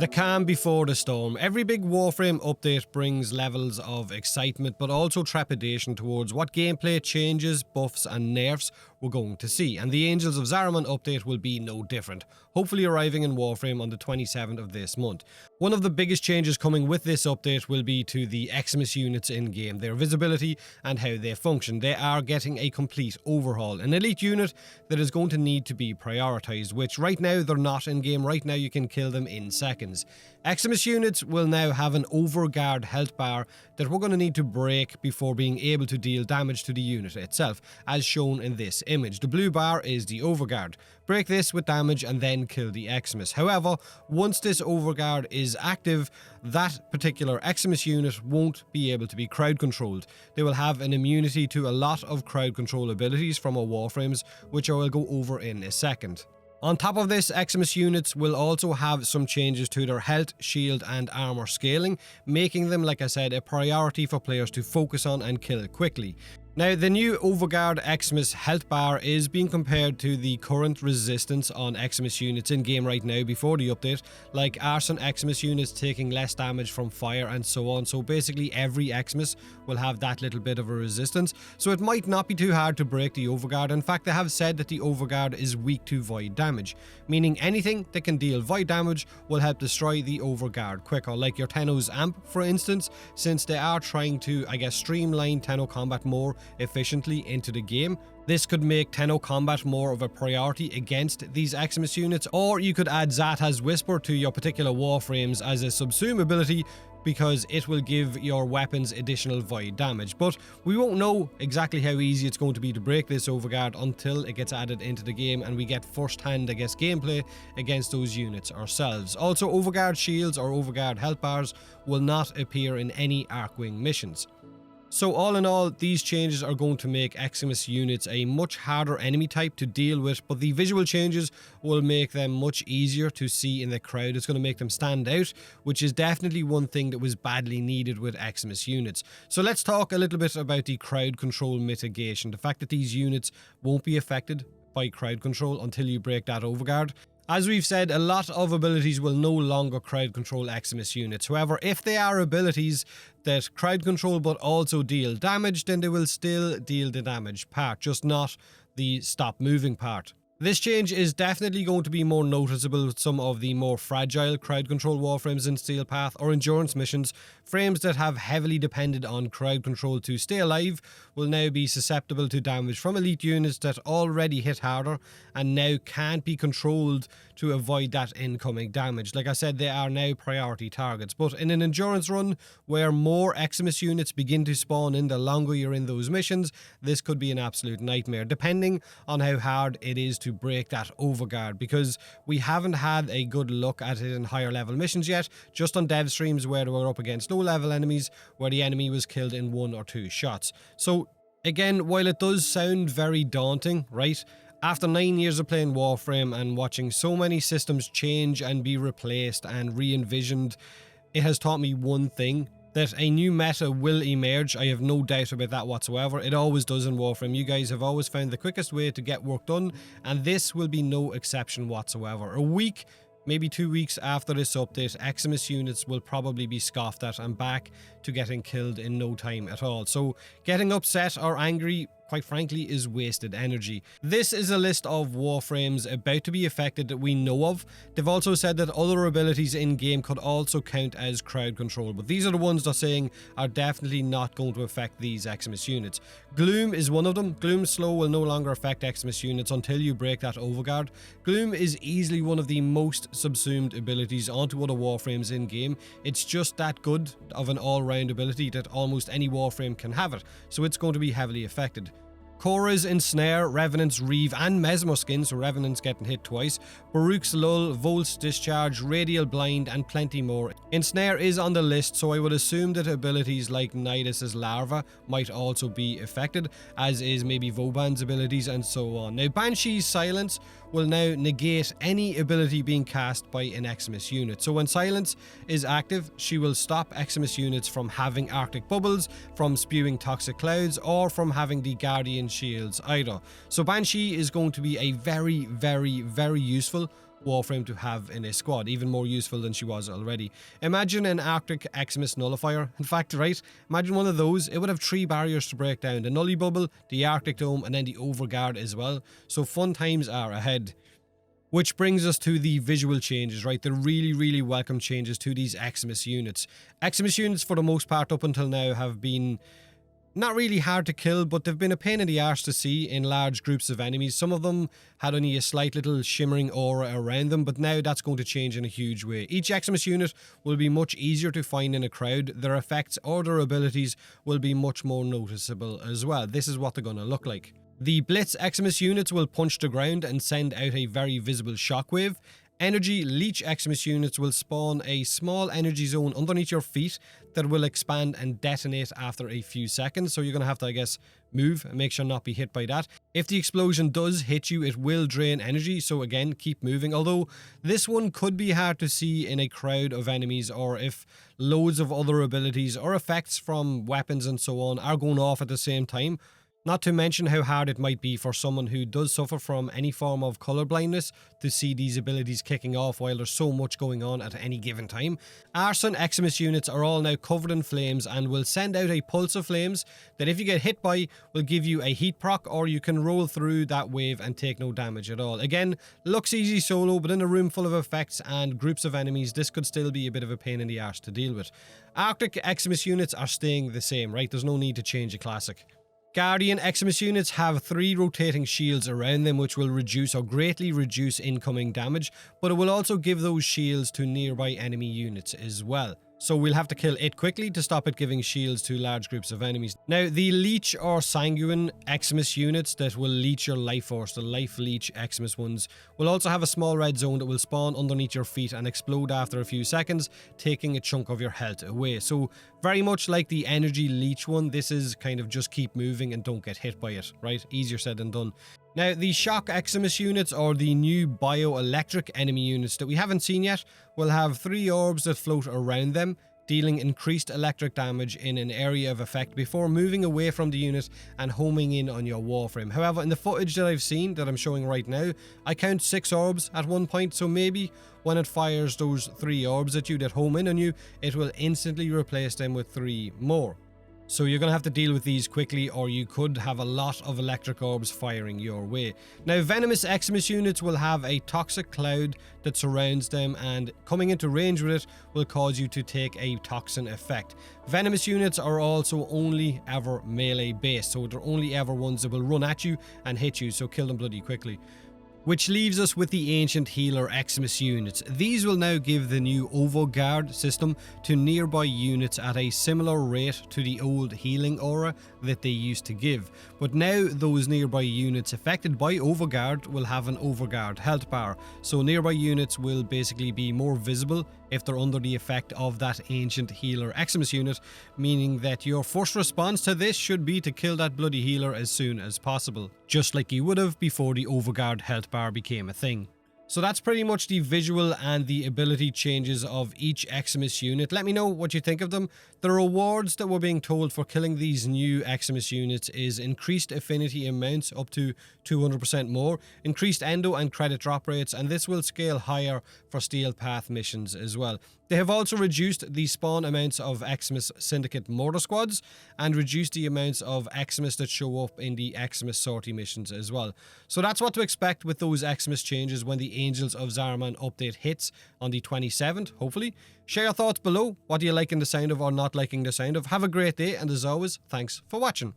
The calm before the storm. Every big Warframe update brings levels of excitement, but also trepidation towards what gameplay changes, buffs and nerfs we're going to see, and the Angels of Zariman update will be no different, hopefully arriving in Warframe on the 27th of this month. One of the biggest changes coming with this update will be to the Eximus units in-game, their visibility and how they function. They are getting a complete overhaul, an elite unit that is going to need to be prioritised, which right now they're not in-game. Right now you can kill them in seconds. Eximus units will now have an overguard health bar that we're going to need to break before being able to deal damage to the unit itself, as shown in this image. The blue bar is the overguard. Break this with damage and then kill the Eximus. However, once this overguard is active, that particular Eximus unit won't be able to be crowd controlled. They will have an immunity to a lot of crowd control abilities from our Warframes, which I will go over in a second. On top of this, Eximus units will also have some changes to their health, shield and armor scaling, making them, like I said, a priority for players to focus on and kill quickly. Now, the new Overguard Eximus health bar is being compared to the current resistance on Eximus units in game right now before the update, like Arson Eximus units taking less damage from fire and so on. So basically every Eximus will have that little bit of a resistance, so it might not be too hard to break the Overguard. In fact, they have said that the Overguard is weak to void damage, meaning anything that can deal void damage will help destroy the Overguard quicker, like your Tenno's Amp for instance, since they are trying to, I guess, streamline Tenno combat more efficiently into the game. This could make Tenno combat more of a priority against these Eximus units, or you could add Xata's Whisper to your particular Warframes as a subsume ability, because it will give your weapons additional void damage. But we won't know exactly how easy it's going to be to break this Overguard until it gets added into the game and we get first-hand, I guess, gameplay against those units ourselves. Also, Overguard shields or Overguard health bars will not appear in any Archwing missions. So all in all, these changes are going to make Eximus units a much harder enemy type to deal with, but the visual changes will make them much easier to see in the crowd. It's going to make them stand out, which is definitely one thing that was badly needed with Eximus units. So let's talk a little bit about the crowd control mitigation, the fact that these units won't be affected by crowd control until you break that Overguard. As we've said, a lot of abilities will no longer crowd control Eximus units. However, if they are abilities that crowd control but also deal damage, then they will still deal the damage part, just not the stop moving part. This change is definitely going to be more noticeable with some of the more fragile crowd control Warframes in Steel Path or Endurance missions. Frames that have heavily depended on crowd control to stay alive will now be susceptible to damage from elite units that already hit harder and now can't be controlled to avoid that incoming damage. Like I said, they are now priority targets, but in an Endurance run where more Eximus units begin to spawn in the longer you're in those missions, this could be an absolute nightmare, depending on how hard it is to break that Overguard, because we haven't had a good look at it in higher level missions yet, just on dev streams where we're up against low level enemies where the enemy was killed in 1 or 2 shots. So again, while it does sound very daunting, right? After 9 years of playing Warframe and watching so many systems change and be replaced and re-envisioned, it has taught me one thing: that a new meta will emerge. I have no doubt about that whatsoever. It always does in Warframe. You guys have always found the quickest way to get work done, and this will be no exception whatsoever. A week, maybe 2 weeks after this update, Eximus units will probably be scoffed at and back to getting killed in no time at all. So getting upset or angry, quite frankly, is wasted energy. This is a list of Warframes about to be affected that we know of. They've also said that other abilities in-game could also count as crowd control, but these are the ones they're saying are definitely not going to affect these Eximus units. Gloom is one of them. Gloom Slow will no longer affect Eximus units until you break that Overguard. Gloom is easily one of the most subsumed abilities onto other Warframes in-game. It's just that good of an all-round ability that almost any Warframe can have it, so it's going to be heavily affected. Korra's Ensnare, Revenant's Reeve and Mesmer Skin, so Revenant's getting hit twice, Baruch's Lull, Volt's Discharge, Radial Blind and plenty more. Ensnare is on the list, so I would assume that abilities like Nidus's Larva might also be affected, as is maybe Vauban's abilities and so on. Now, Banshee's Silence will now negate any ability being cast by an Eximus unit. So when Silence is active, she will stop Eximus units from having Arctic Bubbles, from spewing Toxic Clouds, or from having the Guardian Shields either. So Banshee is going to be a very, very, very useful Warframe to have in a squad, even more useful than she was already. Imagine an Arctic Eximus nullifier. In fact, right, imagine one of those. It would have 3 barriers to break down: the Nully Bubble, the Arctic Dome, and then the Overguard as well. So fun times are ahead. Which brings us to the visual changes, right? The really welcome changes to these Eximus units. Eximus units, for the most part up until now, have been not really hard to kill, but they've been a pain in the arse to see in large groups of enemies. Some of them had only a slight little shimmering aura around them, but now that's going to change in a huge way. Each Eximus unit will be much easier to find in a crowd. Their effects or their abilities will be much more noticeable as well. This is what they're going to look like. The Blitz Eximus units will punch the ground and send out a very visible shockwave. Energy Leech Eximus units will spawn a small energy zone underneath your feet that will expand and detonate after a few seconds. So you're going to have to, I guess, move and make sure not be hit by that. If the explosion does hit you, it will drain energy. So again, keep moving. Although this one could be hard to see in a crowd of enemies, or if loads of other abilities or effects from weapons and so on are going off at the same time. Not to mention how hard it might be for someone who does suffer from any form of colour blindness to see these abilities kicking off while there's so much going on at any given time. Arson Eximus units are all now covered in flames and will send out a pulse of flames that, if you get hit by, will give you a heat proc, or you can roll through that wave and take no damage at all. Again, looks easy solo, but in a room full of effects and groups of enemies, this could still be a bit of a pain in the arse to deal with. Arctic Eximus units are staying the same, right? There's no need to change a classic. Guardian Eximus units have 3 rotating shields around them, which will reduce or greatly reduce incoming damage, but it will also give those shields to nearby enemy units as well. So we'll have to kill it quickly to stop it giving shields to large groups of enemies. Now, the Leech or Sanguine Eximus units that will leech your life force, the Life Leech Eximus ones, will also have a small red zone that will spawn underneath your feet and explode after a few seconds, taking a chunk of your health away. So very much like the Energy Leech one, this is kind of just keep moving and don't get hit by it, right? Easier said than done. Now, the Shock Eximus units, or the new bioelectric enemy units that we haven't seen yet, will have 3 orbs that float around them, dealing increased electric damage in an area of effect before moving away from the unit and homing in on your Warframe. However, in the footage that I've seen, that I'm showing right now, I count 6 orbs at one point, so maybe when it fires those 3 orbs at you that home in on you, it will instantly replace them with 3 more. So you're going to have to deal with these quickly, or you could have a lot of electric orbs firing your way. Now, Venomous Eximus units will have a toxic cloud that surrounds them, and coming into range with it will cause you to take a toxin effect. Venomous units are also only ever melee based, so they're only ever ones that will run at you and hit you, so kill them bloody quickly. Which leaves us with the Ancient Healer Eximus units. These will now give the new Overguard system to nearby units at a similar rate to the old healing aura that they used to give. But now those nearby units affected by Overguard will have an Overguard health bar, so nearby units will basically be more visible if they're under the effect of that Ancient Healer Eximus unit, meaning that your first response to this should be to kill that bloody healer as soon as possible, just like you would have before the Overguard health bar became a thing. So that's pretty much the visual and the ability changes of each Eximus unit. Let me know what you think of them. The rewards that we're being told for killing these new Eximus units is increased affinity amounts up to 200% more, increased endo and credit drop rates, and this will scale higher for Steel Path missions as well. They have also reduced the spawn amounts of Eximus Syndicate Mortar Squads and reduced the amounts of Eximus that show up in the Eximus sortie missions as well. So that's what to expect with those Eximus changes when the Angels of Zariman update hits on the 27th, hopefully. Share your thoughts below. What do you liking the sound of or not liking the sound of? Have a great day, and as always, thanks for watching.